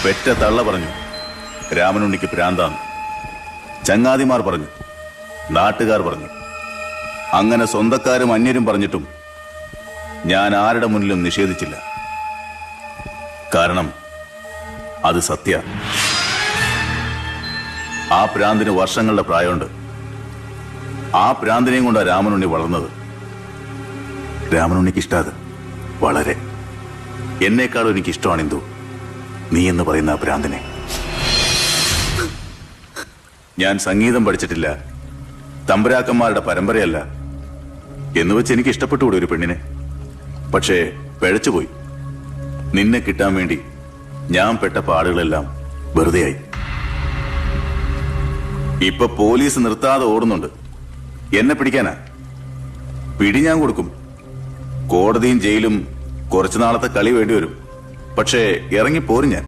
പെറ്റ തള്ള പറഞ്ഞു രാമനുണ്ണിക്ക് ഭ്രാന്താന്ന്. ചങ്ങാതിമാർ പറഞ്ഞു, നാട്ടുകാർ പറഞ്ഞു, അങ്ങനെ സ്വന്തക്കാരും അന്യരും പറഞ്ഞിട്ടും ഞാൻ ആരുടെ മുന്നിലും നിഷേധിച്ചില്ല. കാരണം അത് സത്യ. ആ ഭ്രാന്തിന് വർഷങ്ങളുടെ പ്രായമുണ്ട്. ആ ഭ്രാന്തിനെയും കൊണ്ടാണ് രാമനുണ്ണി വളർന്നത്. രാമനുണ്ണിക്ക് ഇഷ്ടാത് വളരെ. എന്നേക്കാളും എനിക്ക് ഇഷ്ടമാണ് ഇന്ദു നീ എന്ന് പറയുന്ന ആ ഭ്രാന്തിനെ. ഞാൻ സംഗീതം പഠിച്ചിട്ടില്ല, തമ്പുരാക്കന്മാരുടെ പരമ്പരയല്ല എന്ന് വെച്ച് എനിക്ക് ഇഷ്ടപ്പെട്ടുകൂടി ഒരു പെണ്ണിനെ. പക്ഷേ പിഴച്ചുപോയി. നിന്നെ കിട്ടാൻ വേണ്ടി ഞാൻ പെട്ട പാടുകളെല്ലാം വെറുതെയായി. ഇപ്പൊ പോലീസ് നിർത്താതെ ഓടുന്നുണ്ട്. എന്നെ പിടിക്കാനാ? പിടി ഞാൻ കൊടുക്കും. കോടതിയും ജയിലും കുറച്ചു നാളത്തെ കളി വേണ്ടി വരും. പക്ഷേ ഇറങ്ങിപ്പോരും ഞാൻ.